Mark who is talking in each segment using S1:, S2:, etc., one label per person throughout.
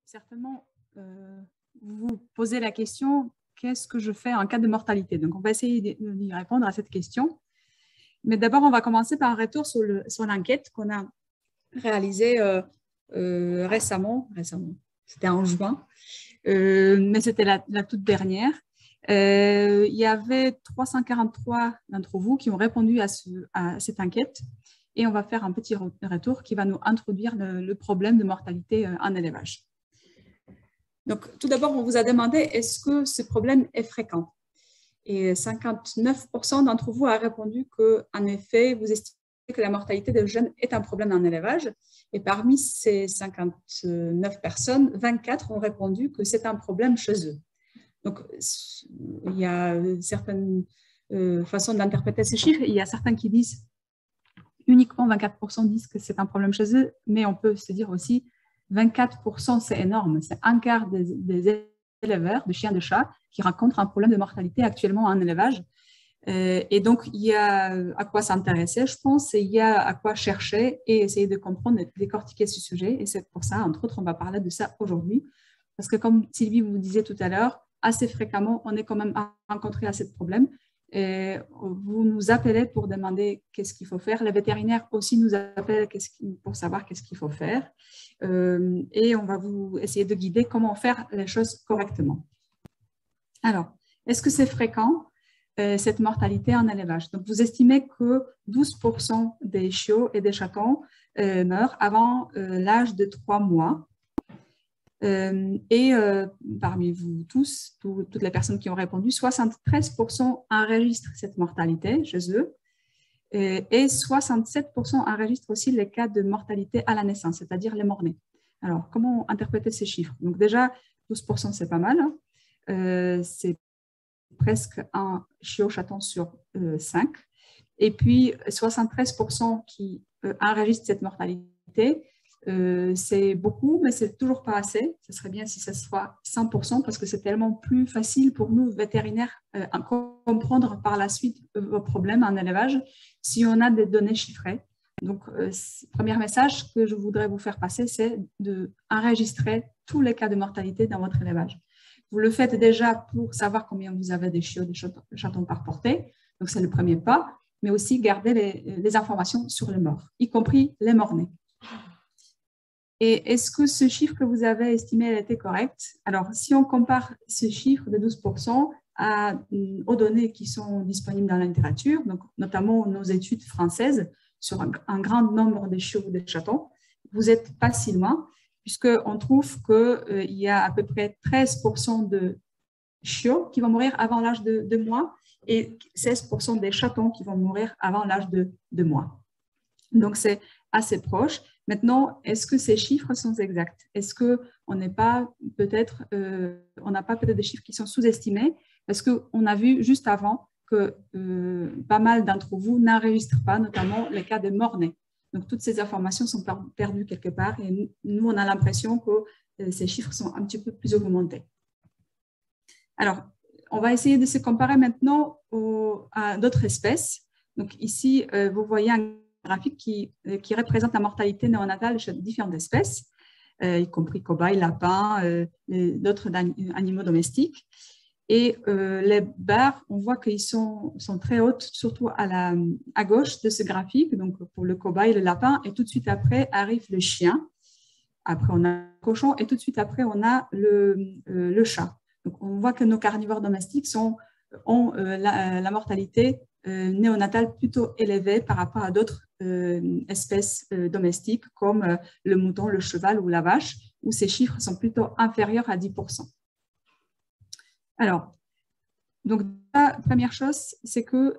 S1: certainement vous posez la question, qu'est-ce que je fais en cas de mortalité? Donc, on va essayer d'y répondre à cette question. Mais d'abord, on va commencer par un retour sur l'enquête qu'on a réalisée récemment. C'était en juin, mais c'était la toute dernière. Il y avait 343 d'entre vous qui ont répondu à cette enquête et on va faire un petit retour qui va nous introduire le problème de mortalité en élevage. Donc, tout d'abord, on vous a demandé est-ce que ce problème est fréquent? Et 59% d'entre vous a répondu qu'en effet, vous estimez que la mortalité des jeunes est un problème en élevage. Et parmi ces 59 personnes, 24 ont répondu que c'est un problème chez eux. Donc, il y a certaines façons d'interpréter ces chiffres. Il y a certains qui disent uniquement 24% disent que c'est un problème chez eux, mais on peut se dire aussi 24%, c'est énorme. C'est un quart des éleveurs de chiens de chat qui rencontrent un problème de mortalité actuellement en élevage. Et donc, il y a à quoi s'intéresser, je pense, et il y a à quoi chercher et essayer de comprendre et de décortiquer ce sujet. Et c'est pour ça, entre autres, on va parler de ça aujourd'hui. Parce que comme Sylvie vous disait tout à l'heure, assez fréquemment, on est quand même rencontré à ce problème. Et vous nous appelez pour demander qu'est-ce qu'il faut faire. Les vétérinaires aussi nous appellent pour savoir qu'est-ce qu'il faut faire. Et on va vous essayer de guider comment faire les choses correctement. Alors, est-ce que c'est fréquent, cette mortalité en élevage? Donc, vous estimez que 12% des chiots et des chatons meurent avant l'âge de 3 mois. Parmi vous tous, toutes les personnes qui ont répondu, 73% enregistrent cette mortalité chez eux et 67% enregistrent aussi les cas de mortalité à la naissance, c'est-à-dire les mort-nés. Alors, comment interpréter ces chiffres? Donc déjà, 12%, c'est pas mal. C'est presque un chiot-chaton sur 5. Et puis, 73% qui enregistrent cette mortalité. C'est beaucoup, mais c'est toujours pas assez. Ce serait bien si ça soit 100% parce que c'est tellement plus facile pour nous, vétérinaires, à comprendre par la suite vos problèmes en élevage si on a des données chiffrées. Donc, premier message que je voudrais vous faire passer, c'est d'enregistrer tous les cas de mortalité dans votre élevage. Vous le faites déjà pour savoir combien vous avez des chiots, des chatons par portée. Donc, c'est le premier pas, mais aussi garder les informations sur les morts, y compris les morts-nés. Et est-ce que ce chiffre que vous avez estimé était correct? Alors, si on compare ce chiffre de 12% aux données qui sont disponibles dans la littérature, donc notamment nos études françaises sur un grand nombre de chiots ou de chatons, vous n'êtes pas si loin, puisqu'on trouve qu'il y a à peu près 13% de chiots qui vont mourir avant l'âge de 2 mois et 16% des chatons qui vont mourir avant l'âge de 2 mois. Donc, c'est assez proche. Maintenant, est-ce que ces chiffres sont exacts? Est-ce qu'on n'a pas peut-être des chiffres qui sont sous-estimés? Parce qu'on a vu juste avant que pas mal d'entre vous n'enregistrent pas, notamment les cas de mort-nés. Donc, toutes ces informations sont perdues quelque part et nous, on a l'impression que ces chiffres sont un petit peu plus augmentés. Alors, on va essayer de se comparer maintenant à d'autres espèces. Donc, ici, vous voyez un graphique qui représente la mortalité néonatale chez différentes espèces, y compris cobayes, lapins, d'autres animaux domestiques. Et les barres, on voit qu'ils sont très hautes, surtout à gauche de ce graphique, donc pour le cobaye, le lapin, et tout de suite après arrive le chien. Après, on a le cochon, et tout de suite après, on a le chat. Donc, on voit que nos carnivores domestiques ont la mortalité néonatale plutôt élevée par rapport à d'autres espèces domestiques comme le mouton, le cheval ou la vache, où ces chiffres sont plutôt inférieurs à 10%. Alors, donc la première chose, c'est que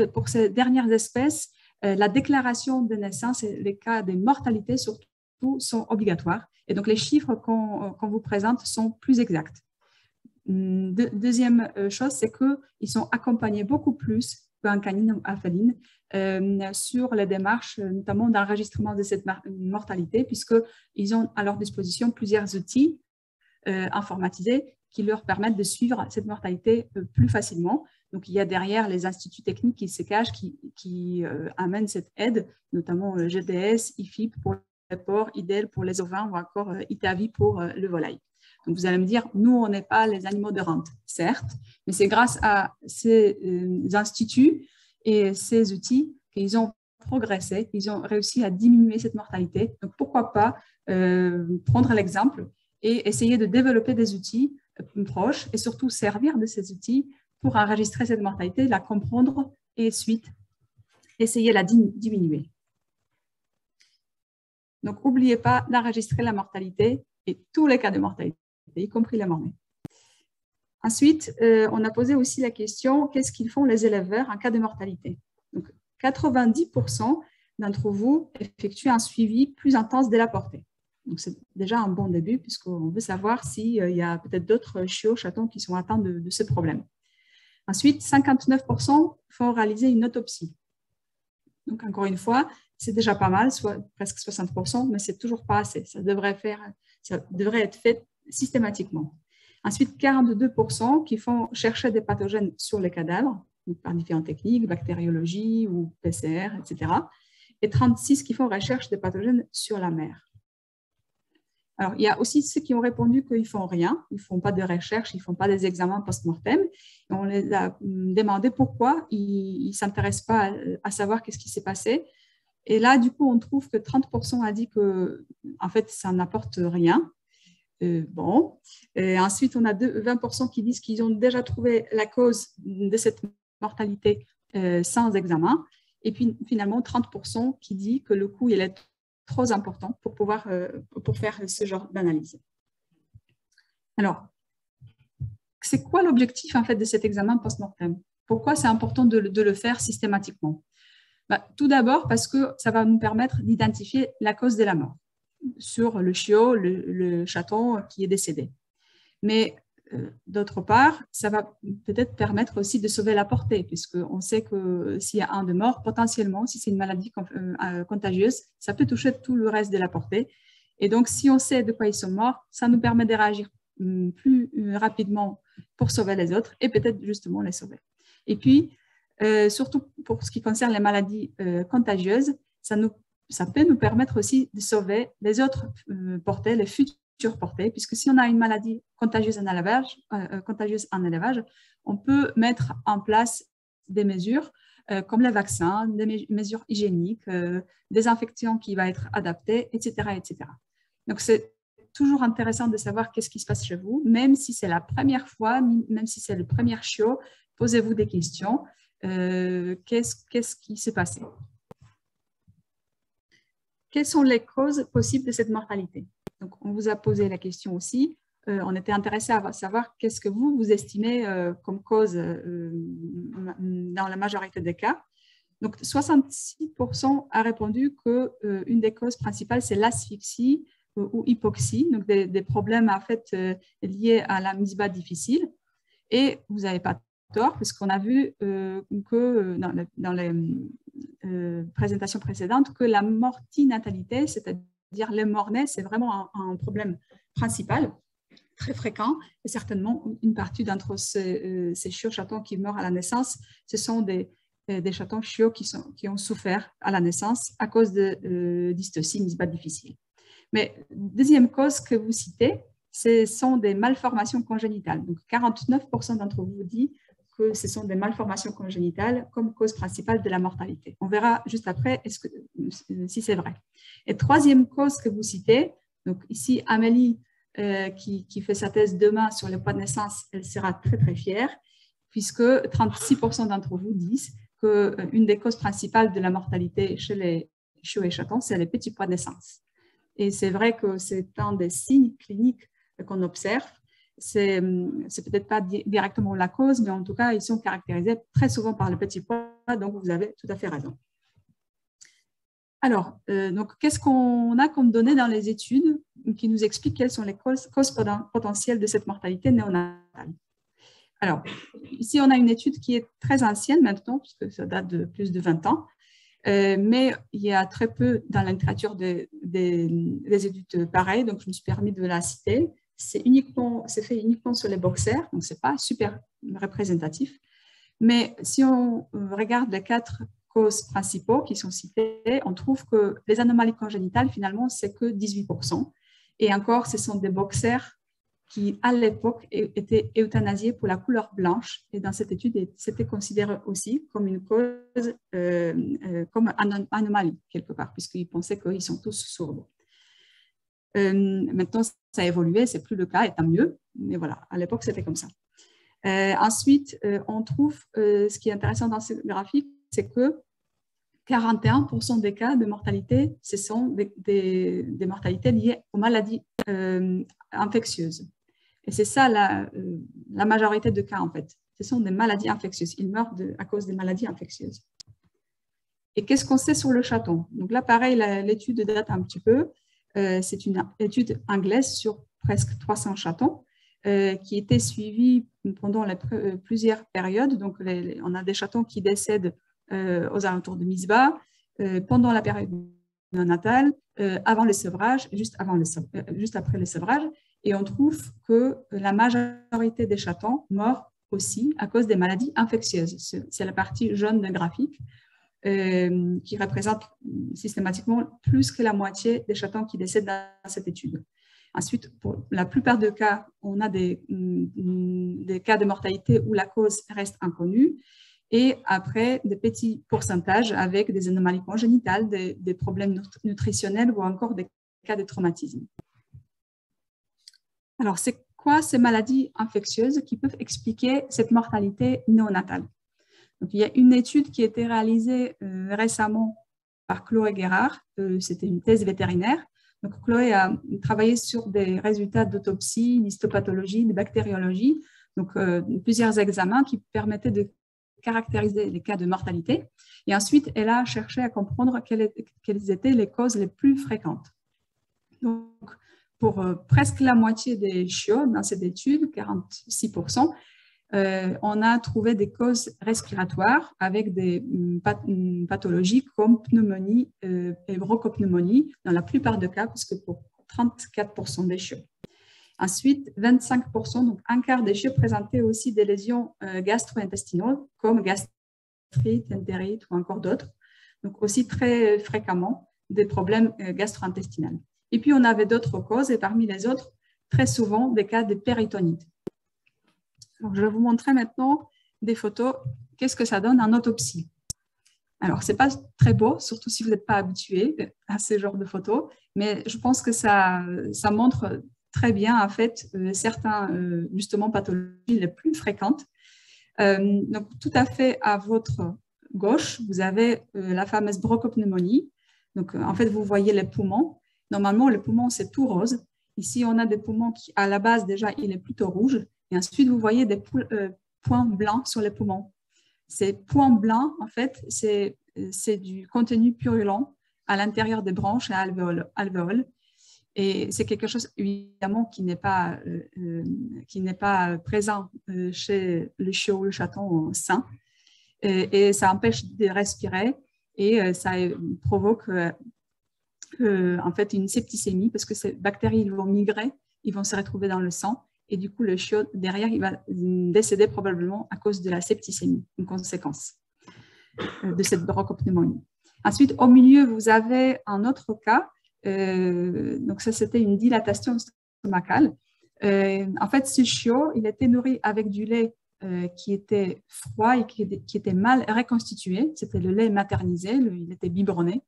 S1: pour ces dernières espèces, la déclaration de naissance et les cas de mortalité surtout sont obligatoires. Et donc, les chiffres qu'on vous présente sont plus exacts. Deuxième chose, c'est qu'ils sont accompagnés beaucoup plus qu'un canine ou un féline sur les démarches, notamment d'enregistrement de cette mortalité, puisqu'ils ont à leur disposition plusieurs outils informatisés qui leur permettent de suivre cette mortalité plus facilement. Donc, il y a derrière les instituts techniques qui se cachent, qui amènent cette aide, notamment GDS, IFIP pour porcs, idéal pour les ovins ou encore Itavi pour le volaille. Donc, vous allez me dire, nous, on n'est pas les animaux de rente, certes, mais c'est grâce à ces instituts et ces outils qu'ils ont progressé, ils ont réussi à diminuer cette mortalité. Donc, pourquoi pas prendre l'exemple et essayer de développer des outils proches et surtout servir de ces outils pour enregistrer cette mortalité, la comprendre et ensuite essayer de la diminuer. Donc, n'oubliez pas d'enregistrer la mortalité et tous les cas de mortalité, y compris la mort-née. Ensuite, on a posé aussi la question, qu'est-ce qu'ils font les éleveurs en cas de mortalité? Donc, 90% d'entre vous effectuent un suivi plus intense dès la portée. Donc, c'est déjà un bon début puisqu'on veut savoir s'il y a peut-être d'autres chiots, chatons qui sont atteints de ce problème. Ensuite, 59% font réaliser une autopsie. Donc, encore une fois, c'est déjà pas mal, soit presque 60%, mais c'est toujours pas assez. Ça devrait être fait systématiquement. Ensuite, 42% qui font chercher des pathogènes sur les cadavres, par différentes techniques, bactériologie ou PCR, etc. Et 36% qui font recherche des pathogènes sur la mer. Alors, il y a aussi ceux qui ont répondu qu'ils ne font rien, ils ne font pas de recherche, ils ne font pas des examens post-mortem. On les a demandé pourquoi ils ne s'intéressent pas à savoir qu'est-ce qui s'est passé. Et là, du coup, on trouve que 30% a dit que, en fait, ça n'apporte rien. Bon. Et ensuite, on a 20% qui disent qu'ils ont déjà trouvé la cause de cette mortalité sans examen. Et puis, finalement, 30% qui dit que le coût, il est trop important pour faire ce genre d'analyse. Alors, c'est quoi l'objectif en fait de cet examen post-mortem? Pourquoi c'est important de le faire systématiquement? Tout d'abord parce que ça va nous permettre d'identifier la cause de la mort sur le chiot, le chaton qui est décédé. Mais d'autre part, ça va peut-être permettre aussi de sauver la portée, puisqu'on sait que s'il y a un de mort, potentiellement, si c'est une maladie contagieuse, ça peut toucher tout le reste de la portée. Et donc, si on sait de quoi ils sont morts, ça nous permet de réagir plus rapidement pour sauver les autres et peut-être justement les sauver. Et puis, surtout pour ce qui concerne les maladies contagieuses, ça peut nous permettre aussi de sauver les autres portées, les futures portées, puisque si on a une maladie contagieuse en élevage, on peut mettre en place des mesures comme les vaccins, des mesures hygiéniques, des infections qui vont être adaptées, etc., etc. Donc, c'est toujours intéressant de savoir qu'est-ce qui se passe chez vous, même si c'est la première fois, même si c'est le premier chiot, posez-vous des questions. Qu'est-ce qui s'est passé? Quelles sont les causes possibles de cette mortalité? Donc, on vous a posé la question aussi. On était intéressé à savoir qu'est-ce que vous estimez comme cause dans la majorité des cas. Donc, 66% a répondu qu'une des causes principales, c'est l'asphyxie ou hypoxie, donc des problèmes en fait, liés à la mise bas difficile. Et vous n'avez pas tort, puisqu'on a vu que dans les présentations précédentes, que la mortinatalité, c'est-à-dire les morts-nés, c'est vraiment un problème principal, très fréquent, et certainement une partie d'entre ces chiots chatons qui meurent à la naissance, ce sont des chatons chiots qui ont souffert à la naissance à cause de dystocie, mise bas difficile. Mais deuxième cause que vous citez, ce sont des malformations congénitales. Donc, 49% d'entre vous disent que ce sont des malformations congénitales comme cause principale de la mortalité. On verra juste après si c'est vrai. Et troisième cause que vous citez, donc ici Amélie qui fait sa thèse demain sur les poids de naissance, elle sera très très fière puisque 36% d'entre vous disent qu'une des causes principales de la mortalité chez les chiots et chatons, c'est les petits poids de naissance. Et c'est vrai que c'est un des signes cliniques qu'on observe. C'est peut-être pas directement la cause, mais en tout cas, ils sont caractérisés très souvent par le petit poids, donc vous avez tout à fait raison. Alors, donc, qu'est-ce qu'on a comme données dans les études qui nous expliquent quelles sont les causes potentielles de cette mortalité néonatale? Alors, ici, on a une étude qui est très ancienne maintenant, puisque ça date de plus de 20 ans, mais il y a très peu dans la littérature des études pareilles, donc je me suis permis de la citer. C'est fait uniquement sur les boxers, donc ce n'est pas super représentatif. Mais si on regarde les 4 causes principaux qui sont citées, on trouve que les anomalies congénitales, finalement, c'est que 18%. Et encore, ce sont des boxers qui, à l'époque, étaient euthanasiés pour la couleur blanche. Et dans cette étude, c'était considéré aussi comme une cause, comme une anomalie, quelque part, puisqu'ils pensaient qu'ils sont tous sourds. Maintenant, ça a évolué, c'est plus le cas, et tant mieux. Mais voilà, à l'époque, c'était comme ça. Ensuite, on trouve, ce qui est intéressant dans ce graphique, c'est que 41% des cas de mortalité, ce sont des mortalités liées aux maladies infectieuses. Et c'est ça la majorité de cas, en fait. Ce sont des maladies infectieuses. Ils meurent à cause des maladies infectieuses. Et qu'est-ce qu'on sait sur le chaton? Donc là, pareil, l'étude date un petit peu. C'est une étude anglaise sur presque 300 chatons qui était suivie pendant plusieurs périodes. Donc, on a des chatons qui décèdent aux alentours de Misbah, pendant la période néonatale, avant le sevrage, juste après le sevrage. Et on trouve que la majorité des chatons meurent aussi à cause des maladies infectieuses. C'est la partie jaune du graphique qui représente systématiquement plus que la moitié des chatons qui décèdent dans cette étude. Ensuite, pour la plupart des cas, on a des cas de mortalité où la cause reste inconnue. Et après, des petits pourcentages avec des anomalies congénitales, des problèmes nutritionnels ou encore des cas de traumatisme. Alors, c'est quoi ces maladies infectieuses qui peuvent expliquer cette mortalité néonatale? Donc, il y a une étude qui a été réalisée récemment par Chloé Guérard. C'était une thèse vétérinaire. Donc, Chloé a travaillé sur des résultats d'autopsie, d'histopathologie, de bactériologie, donc plusieurs examens qui permettaient de caractériser les cas de mortalité. Et ensuite, elle a cherché à comprendre quelles étaient les causes les plus fréquentes. Donc, pour presque la moitié des chiots dans cette étude, 46%, on a trouvé des causes respiratoires avec des pathologies comme pneumonie et bronchopneumonie dans la plupart des cas, puisque pour 34% des chiots. Ensuite, 25%, donc un quart des chiots présentaient aussi des lésions gastro-intestinales comme gastrite, entérite ou encore d'autres. Donc aussi très fréquemment des problèmes gastro-intestinaux. Et puis on avait d'autres causes et parmi les autres, très souvent des cas de péritonite. Alors, je vais vous montrer maintenant des photos. Qu'est-ce que ça donne en autopsie? Alors, ce n'est pas très beau, surtout si vous n'êtes pas habitué à ce genre de photos, mais je pense que ça montre très bien, en fait, certains, justement, pathologies les plus fréquentes. Donc, tout à fait à votre gauche, vous avez la fameuse bronchopneumonie. Donc, en fait, vous voyez les poumons. Normalement, le poumon, c'est tout rose. Ici, on a des poumons qui, à la base, déjà, il est plutôt rouge. Et ensuite, vous voyez des points blancs sur les poumons. Ces points blancs, en fait, c'est du contenu purulent à l'intérieur des bronches et alvéoles. Et c'est quelque chose, évidemment, qui n'est pas présent chez le chiot ou le chaton sain. Et ça empêche de respirer et ça provoque en fait une septicémie parce que ces bactéries vont migrer, ils vont se retrouver dans le sang. Et du coup, le chiot, derrière, il va décéder probablement à cause de la septicémie, une conséquence de cette bronchopneumonie. Ensuite, au milieu, vous avez un autre cas. Donc, ça, c'était une dilatation stomacale. En fait, ce chiot, il était nourri avec du lait qui était froid et qui était mal reconstitué. C'était le lait maternisé, il était biberonné.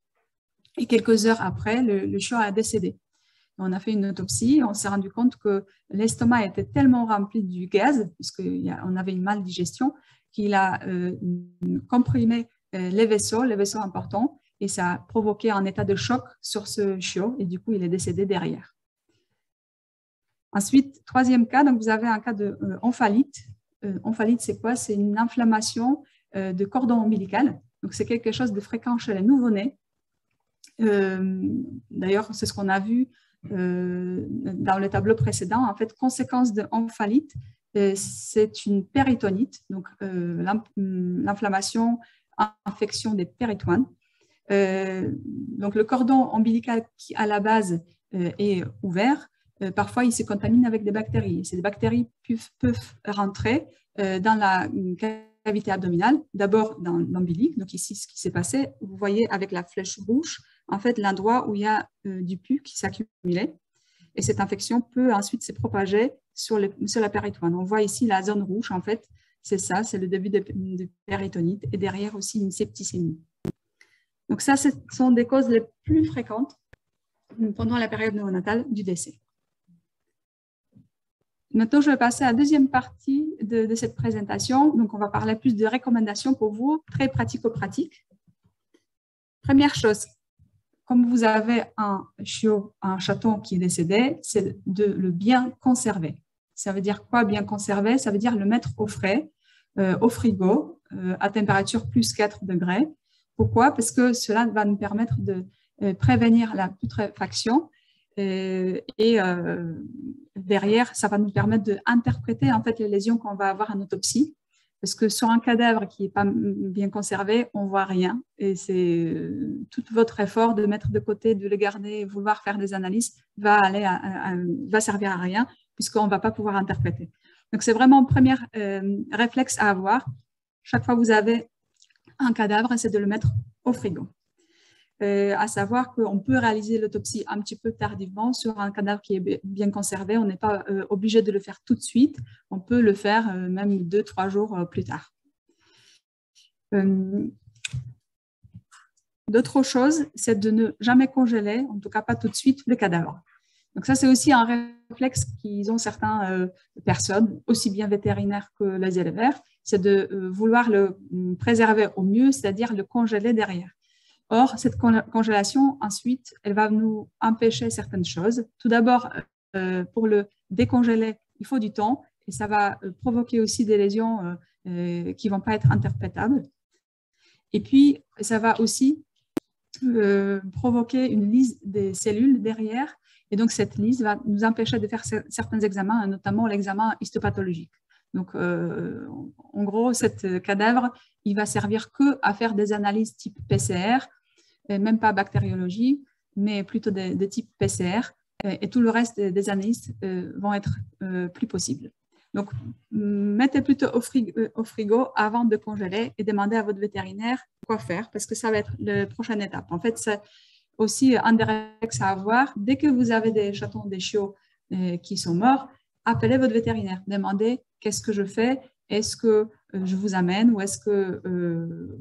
S1: Et quelques heures après, le chiot a décédé. On a fait une autopsie, on s'est rendu compte que l'estomac était tellement rempli du gaz, puisqu'on avait une maldigestion, qu'il a comprimé les vaisseaux importants, et ça a provoqué un état de choc sur ce chiot, et du coup, il est décédé derrière. Ensuite, troisième cas, donc vous avez un cas de omphalite. Omphalite, c'est quoi? C'est une inflammation de cordon ombilical. Donc, c'est quelque chose de fréquent chez les nouveau-nés. D'ailleurs, c'est ce qu'on a vu dans le tableau précédent. En fait, conséquence de omphalite, c'est une péritonite, donc l'inflammation, infection des péritoines. Donc, le cordon ombilical qui, à la base, est ouvert, parfois, il se contamine avec des bactéries. Ces bactéries peuvent rentrer dans la cavité abdominale, d'abord dans l'ombilic. Donc ici, ce qui s'est passé, vous voyez avec la flèche rouge, en fait, l'endroit où il y a du pus qui s'accumulait. Et cette infection peut ensuite se propager sur la péritoine. On voit ici la zone rouge, en fait, c'est ça, c'est le début de péritonite et derrière aussi une septicémie. Donc ça, ce sont des causes les plus fréquentes pendant la période néonatale du décès. Maintenant, je vais passer à la deuxième partie de cette présentation. Donc, on va parler plus de recommandations pour vous, très pratico-pratiques. Première chose, comme vous avez un chiot, un chaton qui est décédé, c'est de le bien conserver. Ça veut dire quoi, bien conserver? Ça veut dire le mettre au frais, au frigo, à température plus 4 degrés. Pourquoi? Parce que cela va nous permettre de prévenir la putréfaction et derrière, ça va nous permettre d'interpréter en fait les lésions qu'on va avoir en autopsie. Parce que sur un cadavre qui n'est pas bien conservé, on ne voit rien. Et c'est tout votre effort de mettre de côté, de le garder, vouloir faire des analyses, va servir à rien, puisqu'on ne va pas pouvoir interpréter. Donc, c'est vraiment un premier réflexe à avoir. Chaque fois que vous avez un cadavre, c'est de le mettre au frigo. À savoir qu'on peut réaliser l'autopsie un petit peu tardivement sur un cadavre qui est bien conservé. On n'est pas obligé de le faire tout de suite. On peut le faire même 2-3 jours plus tard. D'autres choses, c'est de ne jamais congeler, en tout cas pas tout de suite, le cadavre. Donc ça, c'est aussi un réflexe qu'ils ont certaines personnes, aussi bien vétérinaires que les éleveurs, c'est de vouloir le préserver au mieux, c'est-à-dire le congeler derrière. Or, cette congélation, ensuite, elle va nous empêcher certaines choses. Tout d'abord, pour le décongeler, il faut du temps et ça va provoquer aussi des lésions qui ne vont pas être interprétables. Et puis, ça va aussi provoquer une lyse des cellules derrière. Et donc, cette lyse va nous empêcher de faire certains examens, notamment l'examen histopathologique. Donc, en gros, cet cadavre, il va servir qu'à faire des analyses type PCR, même pas bactériologie, mais plutôt de type PCR. Et tout le reste des analyses vont être plus possibles. Donc, mettez plutôt au frigo avant de congeler et demandez à votre vétérinaire quoi faire, parce que ça va être la prochaine étape. En fait, c'est aussi un des réflexes à avoir. Dès que vous avez des chatons, des chiots qui sont morts, appelez votre vétérinaire. Demandez qu'est-ce que je fais, est-ce que je vous amène ou est-ce que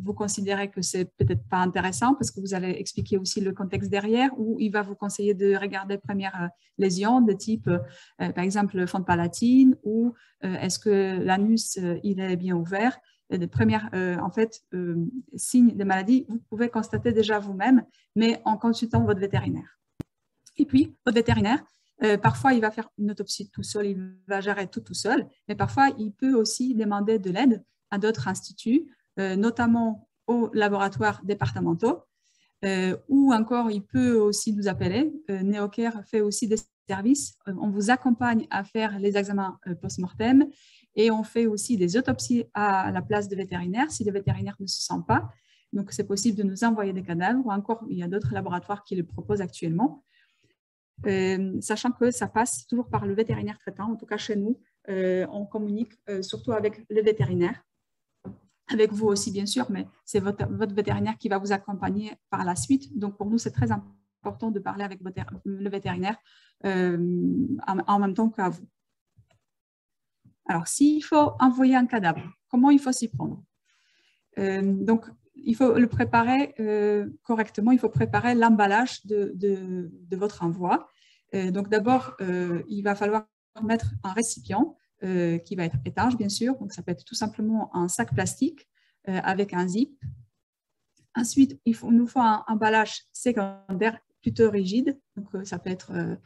S1: vous considérez que c'est peut-être pas intéressant parce que vous allez expliquer aussi le contexte derrière ou il va vous conseiller de regarder premières lésions de type, par exemple, fente palatine ou est-ce que l'anus il est bien ouvert. Les premières en fait, signes de maladie, vous pouvez constater déjà vous-même, mais en consultant votre vétérinaire. Et puis, votre vétérinaire, parfois, il va faire une autopsie tout seul, il va gérer tout seul, mais parfois, il peut aussi demander de l'aide à d'autres instituts, notamment aux laboratoires départementaux, ou encore, il peut aussi nous appeler. NeoCare fait aussi des services. On vous accompagne à faire les examens post-mortem et on fait aussi des autopsies à la place de vétérinaire si le vétérinaire ne se sent pas. Donc, c'est possible de nous envoyer des cadavres ou encore, il y a d'autres laboratoires qui le proposent actuellement. Sachant que ça passe toujours par le vétérinaire traitant, en tout cas chez nous, on communique surtout avec le vétérinaire, avec vous aussi bien sûr, mais c'est votre vétérinaire qui va vous accompagner par la suite. Donc pour nous, c'est très important de parler avec le vétérinaire en même temps qu'à vous. Alors, s'il faut envoyer un cadavre, comment il faut s'y prendre? Donc, il faut le préparer correctement, il faut préparer l'emballage de votre envoi. Donc d'abord, il va falloir mettre un récipient qui va être étanche, bien sûr. Donc ça peut être tout simplement un sac plastique avec un zip. Ensuite, il nous faut un emballage secondaire plutôt rigide. Donc ça peut être,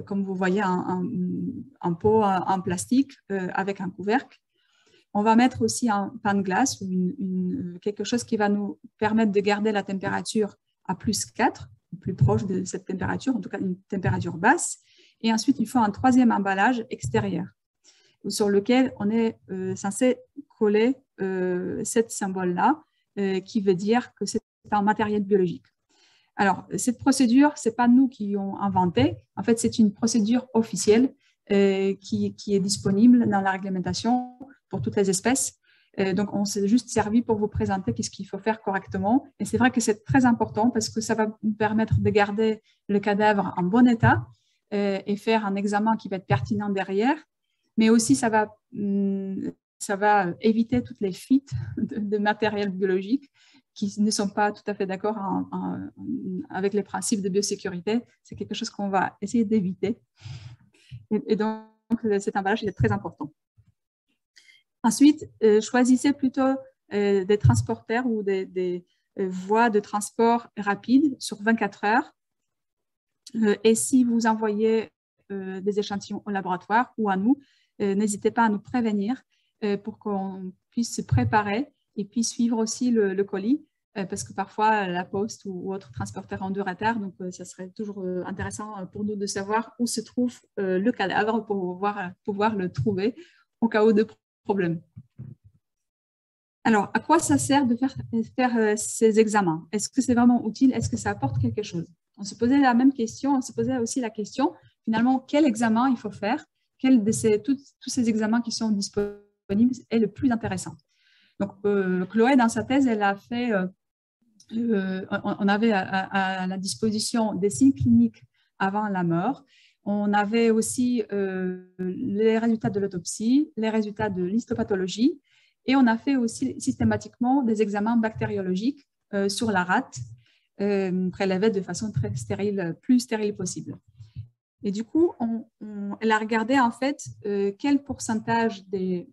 S1: comme vous voyez, un pot en plastique avec un couvercle. On va mettre aussi un pain de glace ou quelque chose qui va nous permettre de garder la température à plus 4, plus proche de cette température, en tout cas une température basse. Et ensuite, il faut un troisième emballage extérieur sur lequel on est censé coller ce symbole-là qui veut dire que c'est un matériel biologique. Alors, cette procédure, ce n'est pas nous qui l'avons inventée. En fait, c'est une procédure officielle qui est disponible dans la réglementation pour toutes les espèces. Donc, on s'est juste servi pour vous présenter qu'est-ce qu'il faut faire correctement. Et c'est vrai que c'est très important parce que ça va nous permettre de garder le cadavre en bon état et faire un examen qui va être pertinent derrière. Mais aussi, ça va éviter toutes les fuites de matériel biologique qui ne sont pas tout à fait d'accord avec les principes de biosécurité. C'est quelque chose qu'on va essayer d'éviter. Et donc, cet emballage est très important. Ensuite, choisissez plutôt des transporteurs ou des voies de transport rapides sur 24 heures. Et si vous envoyez des échantillons au laboratoire ou à nous, n'hésitez pas à nous prévenir pour qu'on puisse se préparer et puis suivre aussi le colis, parce que parfois la poste ou autre transporteur ont du retard, donc ça serait toujours intéressant pour nous de savoir où se trouve le cadavre pour pouvoir le trouver au cas où de problème. Alors, à quoi ça sert de faire ces examens? Est-ce que c'est vraiment utile? Est-ce que ça apporte quelque chose? On se posait la même question, on se posait aussi la question, finalement, quel examen il faut faire? Quel de tous ces examens qui sont disponibles est le plus intéressant? Donc, Chloé, dans sa thèse, elle a fait, on avait à la disposition des signes cliniques avant la mort. On avait aussi les résultats de l'autopsie, les résultats de l'histopathologie, et on a fait aussi systématiquement des examens bactériologiques sur la rate, prélevés de façon très stérile, plus stérile possible. Et du coup, elle a regardé en fait quel pourcentage des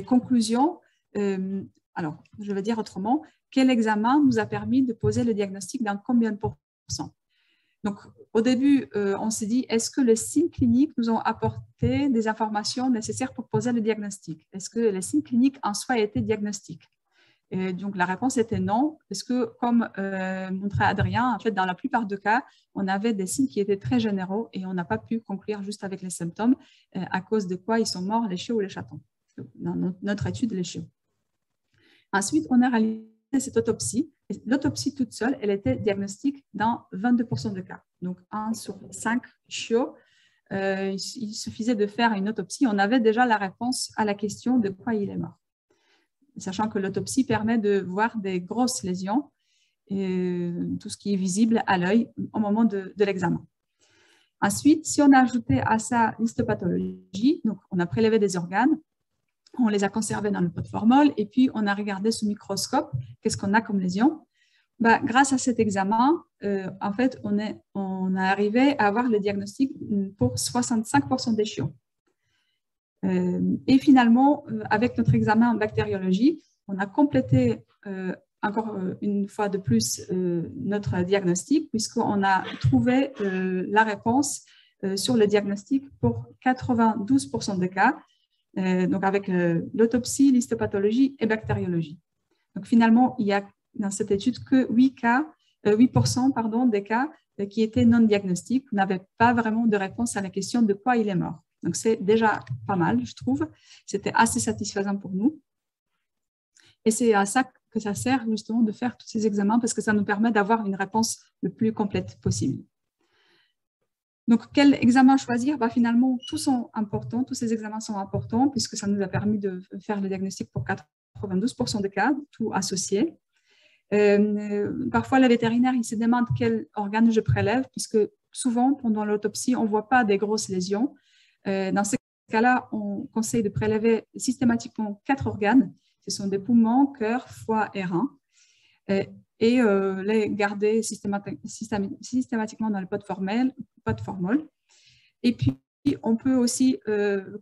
S1: conclusions, alors je vais dire autrement, quel examen nous a permis de poser le diagnostic dans combien de pourcents. Donc, au début, on s'est dit, est-ce que les signes cliniques nous ont apporté des informations nécessaires pour poser le diagnostic? Est-ce que les signes cliniques en soi étaient diagnostiques? Et donc, la réponse était non, parce que comme montrait Adrien, en fait, dans la plupart des cas, on avait des signes qui étaient très généraux et on n'a pas pu conclure juste avec les symptômes à cause de quoi ils sont morts, les chiots ou les chatons. Dans notre étude, les chiots. Ensuite, on a réalisé cette autopsie. L'autopsie toute seule, elle était diagnostique dans 22% de cas. Donc, 1 sur 5 chiots, il suffisait de faire une autopsie. On avait déjà la réponse à la question de quoi il est mort. Sachant que l'autopsie permet de voir des grosses lésions, et tout ce qui est visible à l'œil au moment de l'examen. Ensuite, si on a ajouté à ça l'histopathologie, donc on a prélevé des organes, on les a conservés dans le pot de formol et puis on a regardé sous microscope qu'est-ce qu'on a comme lésion. Grâce à cet examen, en fait, on a arrivé à avoir le diagnostic pour 65% des chiots. Et finalement, avec notre examen en bactériologie, on a complété encore une fois de plus notre diagnostic puisqu'on a trouvé la réponse sur le diagnostic pour 92% des cas, donc avec l'autopsie, l'histopathologie et bactériologie. Donc finalement, il y a dans cette étude que 8% des cas qui étaient non diagnostiques, n'avaient pas vraiment de réponse à la question de quoi il est mort. Donc, c'est déjà pas mal, je trouve. C'était assez satisfaisant pour nous. Et c'est à ça que ça sert, justement, de faire tous ces examens parce que ça nous permet d'avoir une réponse le plus complète possible. Donc, quel examen choisir? Finalement, tous sont importants. Tous ces examens sont importants puisque ça nous a permis de faire le diagnostic pour 92% des cas, tout associé. Parfois, le vétérinaire, il se demande quel organe je prélève puisque souvent, pendant l'autopsie, on ne voit pas des grosses lésions. Dans ce cas-là, on conseille de prélever systématiquement 4 organes. Ce sont des poumons, cœur, foie et rein. Et les garder systématiquement dans le pot de formol. Et puis, on peut aussi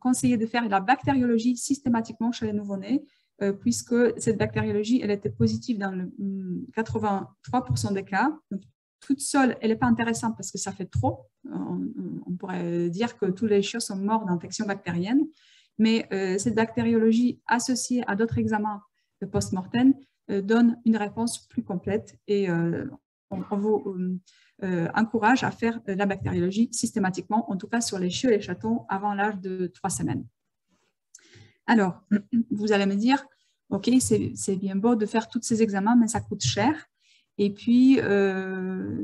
S1: conseiller de faire la bactériologie systématiquement chez les nouveau-nés, puisque cette bactériologie, elle était positive dans le 83% des cas. Donc, toute seule, elle n'est pas intéressante parce que ça fait trop. On pourrait dire que tous les chiots sont morts d'infection bactérienne, mais cette bactériologie associée à d'autres examens de post-mortem donne une réponse plus complète et on vous encourage à faire la bactériologie systématiquement, en tout cas sur les chiots et les chatons avant l'âge de 3 semaines. Alors, vous allez me dire, ok, c'est bien beau de faire tous ces examens, mais ça coûte cher. Et puis,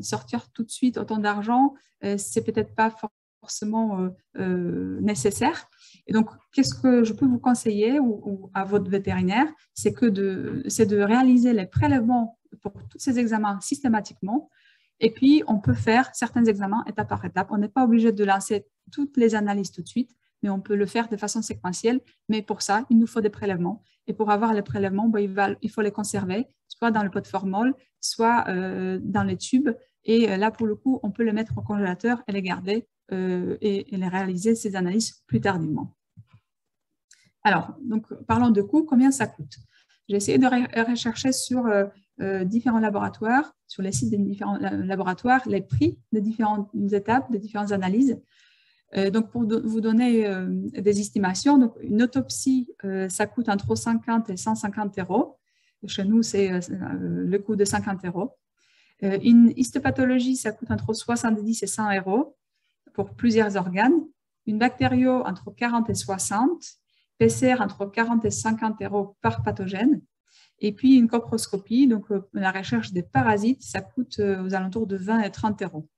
S1: sortir tout de suite autant d'argent, c'est peut-être pas forcément nécessaire. Et donc, qu'est-ce que je peux vous conseiller ou à votre vétérinaire, c'est de réaliser les prélèvements pour tous ces examens systématiquement. Et puis, on peut faire certains examens étape par étape. On n'est pas obligé de lancer toutes les analyses tout de suite, mais on peut le faire de façon séquentielle. Mais pour ça, il nous faut des prélèvements. Et pour avoir les prélèvements, il faut les conserver, soit dans le pot de formol, soit dans les tubes. Et là, pour le coup, on peut les mettre au congélateur et les garder et les réaliser, ces analyses, plus tardivement. Alors, donc, parlons de coûts, combien ça coûte? J'ai essayé de rechercher sur différents laboratoires, sur les sites des différents laboratoires, les prix des différentes étapes, des différentes analyses. Donc, pour vous donner des estimations, donc une autopsie, ça coûte entre 50 et 150 €. Chez nous, c'est le coût de 50 €. Une histopathologie, ça coûte entre 70 et 100 € pour plusieurs organes. Une bactério, entre 40 et 60. PCR, entre 40 et 50 € par pathogène. Et puis, une coproscopie, donc la recherche des parasites, ça coûte aux alentours de 20 et 30 €.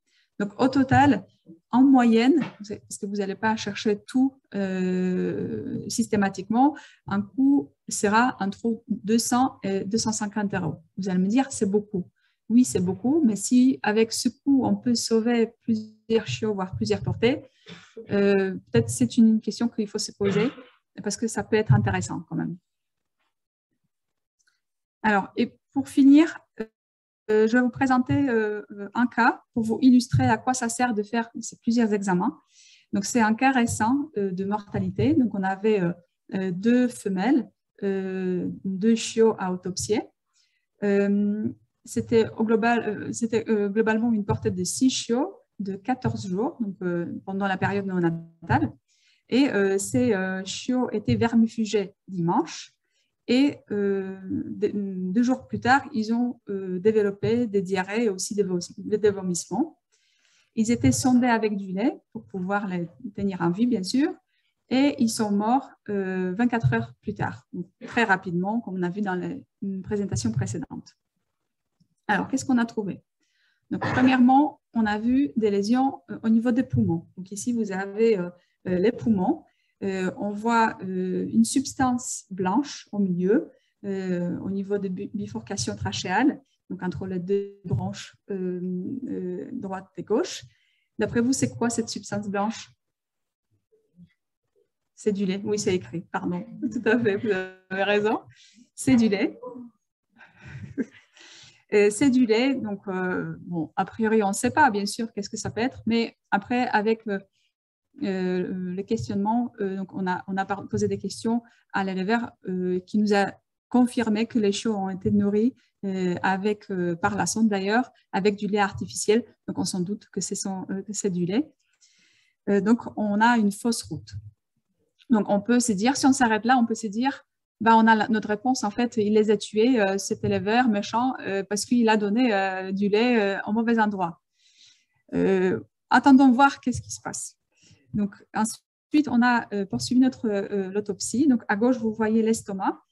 S1: Donc, au total, en moyenne, parce que vous n'allez pas chercher tout systématiquement, un coût sera entre 200 et 250 €. Vous allez me dire, c'est beaucoup. Oui, c'est beaucoup, mais si avec ce coût, on peut sauver plusieurs chiots, voire plusieurs portées, peut-être c'est une question qu'il faut se poser, parce que ça peut être intéressant quand même. Alors, et pour finir, je vais vous présenter un cas pour vous illustrer à quoi ça sert de faire ces plusieurs examens. Donc, c'est un cas récent de mortalité. Donc, on avait 2 femelles, 2 chiots à autopsier. C'était globalement une portée de 6 chiots de 14 jours, donc, pendant la période néonatale. Et ces chiots étaient vermifugés dimanche. Et 2 jours plus tard, ils ont développé des diarrhées et aussi des vomissements. Ils étaient sondés avec du lait pour pouvoir les tenir en vie, bien sûr. Et ils sont morts 24 heures plus tard, donc très rapidement, comme on a vu dans les présentations précédentes. Alors, qu'est-ce qu'on a trouvé? Donc, premièrement, on a vu des lésions au niveau des poumons. Donc, ici, vous avez les poumons. On voit une substance blanche au milieu, au niveau de bifurcation trachéale, donc entre les 2 branches droite et gauche. D'après vous, c'est quoi cette substance blanche? C'est du lait. Oui, c'est écrit, pardon. Tout à fait, vous avez raison. C'est du lait. C'est du lait, donc bon, a priori, on ne sait pas, bien sûr, qu'est-ce que ça peut être, mais après, avec le questionnement, donc on a posé des questions à l'éleveur qui nous a confirmé que les chiots ont été nourris par la sonde d'ailleurs, avec du lait artificiel, donc on s'en doute que c'est du lait. Donc on a une fausse route. Donc on peut se dire, si on s'arrête là, on peut se dire, ben, on a notre réponse, en fait, il les a tués, cet éleveur méchant, parce qu'il a donné du lait au mauvais endroit. Attendons voir qu'est-ce qui se passe. Donc, ensuite, on a poursuivi l'autopsie. Donc, à gauche, vous voyez l'estomac.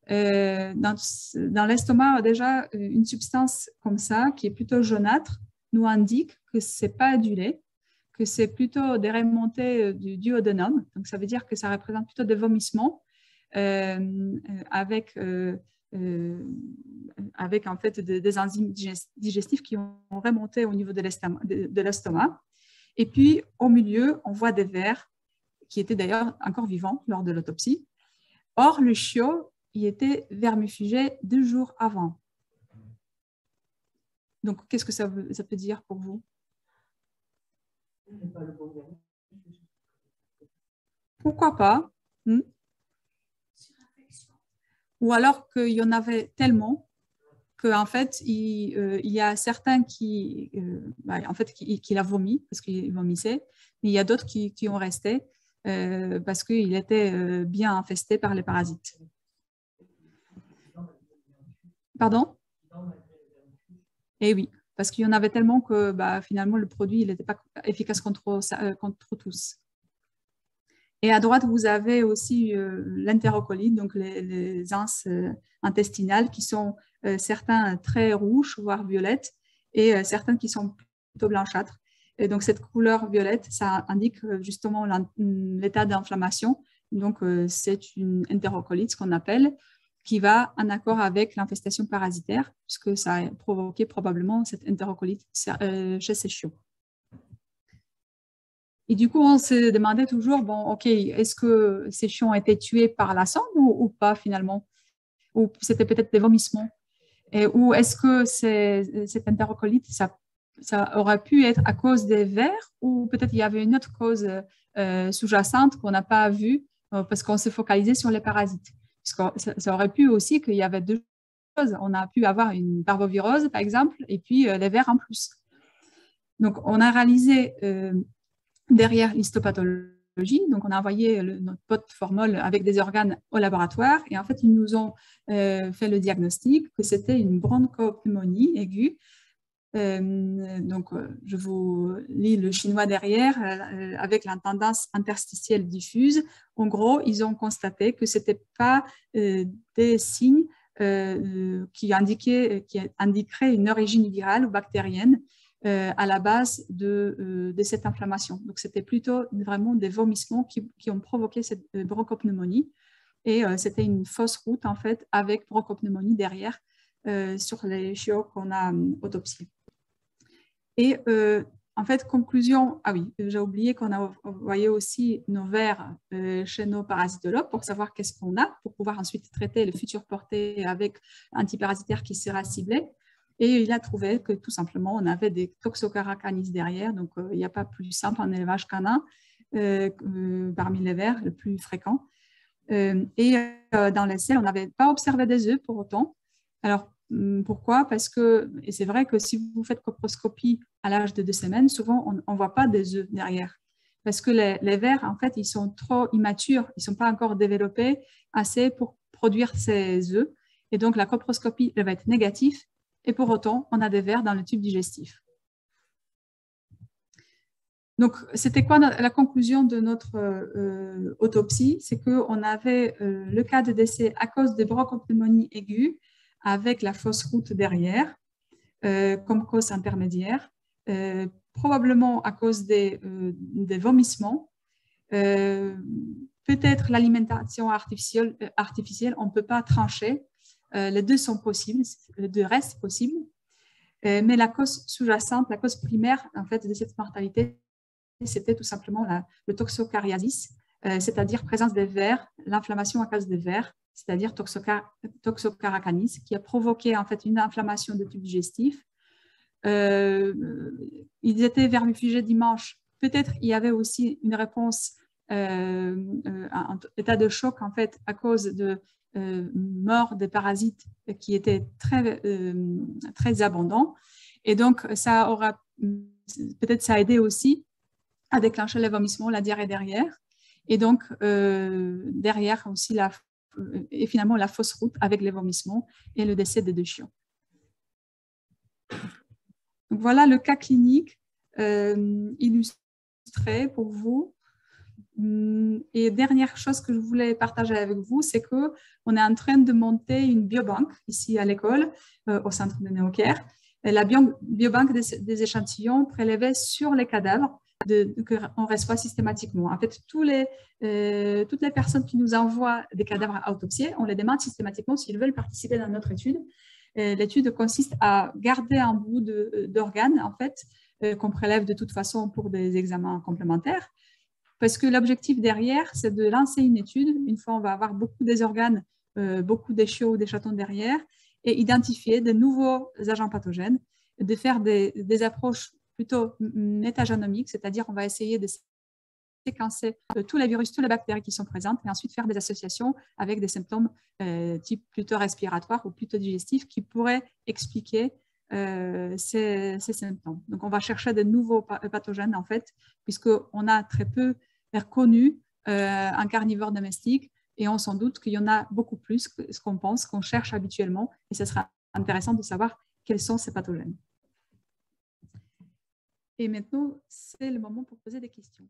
S1: Dans l'estomac, déjà, une substance comme ça, qui est plutôt jaunâtre, nous indique que ce n'est pas du lait, que c'est plutôt des remontées du duodénum. Donc, ça veut dire que ça représente plutôt des vomissements avec en fait des enzymes digestifs qui ont remonté au niveau de l'estomac. Et puis, au milieu, on voit des vers qui étaient d'ailleurs encore vivants lors de l'autopsie. Or, le chiot, il était vermifugé 2 jours avant. Donc, qu'est-ce que ça peut dire pour vous? Pourquoi pas? Ou alors qu'il y en avait tellement qu'en fait, il y a certains qui l'a vomi parce qu'il vomissait, mais il y a d'autres qui ont resté parce qu'il était bien infesté par les parasites. Pardon? Eh oui, parce qu'il y en avait tellement que finalement, le produit n'était pas efficace contre tous. Et à droite, vous avez aussi l'entérocolite, donc les anses intestinales qui sont certains très rouges, voire violettes, et certains qui sont plutôt blanchâtres. Et donc, cette couleur violette, ça indique justement l'état d'inflammation. Donc, c'est une entérocolite, ce qu'on appelle, qui va en accord avec l'infestation parasitaire, puisque ça a provoqué probablement cette entérocolite chez ces chiots. Et du coup, on se demandait toujours, bon, OK, est-ce que ces chiots ont été tués par la sonde ou pas finalement? Ou c'était peut-être des vomissements? Ou est-ce que cette entérocolite, ça aurait pu être à cause des vers ou peut-être il y avait une autre cause sous-jacente qu'on n'a pas vue parce qu'on s'est focalisé sur les parasites. Parce que ça aurait pu aussi qu'il y avait deux choses. On a pu avoir une parvovirose, par exemple, et puis les vers en plus. Donc, on a réalisé derrière l'histopathologie, donc on a envoyé notre pote formol avec des organes au laboratoire et en fait, ils nous ont fait le diagnostic que c'était une bronchopneumonie aiguë. Donc, je vous lis le chinois derrière avec la tendance interstitielle diffuse. En gros, ils ont constaté que ce n'était pas des signes qui indiqueraient une origine virale ou bactérienne à la base de cette inflammation. Donc, c'était plutôt vraiment des vomissements qui ont provoqué cette bronchopneumonie. Et c'était une fausse route, en fait, avec bronchopneumonie derrière sur les chiots qu'on a autopsiés. Et en fait, conclusion, ah oui, j'ai oublié qu'on a envoyé aussi nos vers chez nos parasitologues pour savoir qu'est-ce qu'on a, pour pouvoir ensuite traiter le futur porté avec antiparasitaire qui sera ciblé. Et il a trouvé que tout simplement, on avait des Toxocara-canis derrière, donc il n'y a pas plus simple en élevage canin parmi les vers, le plus fréquent. Et dans les selles, on n'avait pas observé des œufs pour autant. Alors, pourquoi? Parce que, et c'est vrai que si vous faites coproscopie à l'âge de 2 semaines, souvent, on ne voit pas des œufs derrière. Parce que les vers, en fait, ils sont trop immatures, ils ne sont pas encore développés assez pour produire ces œufs. Et donc, la coproscopie, elle va être négative. Et pour autant, on a des vers dans le tube digestif. Donc, c'était quoi la conclusion de notre autopsie? C'est qu'on avait le cas de décès à cause de bronchopneumonie aiguë avec la fausse route derrière, comme cause intermédiaire, probablement à cause des vomissements, peut-être l'alimentation artificielle, on ne peut pas trancher, les deux sont possibles, les deux restent possibles, mais la cause sous-jacente, la cause primaire en fait, de cette mortalité, c'était tout simplement le toxocariasis, c'est-à-dire présence des vers, l'inflammation à cause des vers, c'est-à-dire Toxocara canis, qui a provoqué en fait une inflammation du tube digestif. Ils étaient vermifugés dimanche. Peut-être il y avait aussi une réponse, un état de choc en fait à cause de mort des parasites qui étaient très abondants. Et donc ça aura peut-être ça a aidé aussi à déclencher les vomissements, la diarrhée derrière. Et donc derrière aussi et finalement la fausse route avec les vomissements et le décès des deux chiots. Donc voilà le cas clinique illustré pour vous. Et dernière chose que je voulais partager avec vous, c'est qu'on est en train de monter une biobanque ici à l'école, au centre de Neoker. La biobanque des échantillons prélevés sur les cadavres qu'on reçoit systématiquement. En fait, toutes les personnes qui nous envoient des cadavres à autopsier, on les demande systématiquement s'ils veulent participer dans notre étude. L'étude consiste à garder un bout d'organes, en fait, qu'on prélève de toute façon pour des examens complémentaires. Parce que l'objectif derrière, c'est de lancer une étude. Une fois, on va avoir beaucoup des organes, beaucoup des chiots ou des chatons derrière, et identifier de nouveaux agents pathogènes, de faire des approches plutôt métagénomiques, c'est-à-dire on va essayer de séquencer tous les virus, toutes les bactéries qui sont présentes, et ensuite faire des associations avec des symptômes type plutôt respiratoires ou plutôt digestifs qui pourraient expliquer ces symptômes. Donc, on va chercher de nouveaux pathogènes, en fait, puisqu'on a très peu reconnu un carnivore domestique et on s'en doute qu'il y en a beaucoup plus que ce qu'on pense, qu'on cherche habituellement, et ce sera intéressant de savoir quels sont ces pathogènes. Et maintenant, c'est le moment pour poser des questions.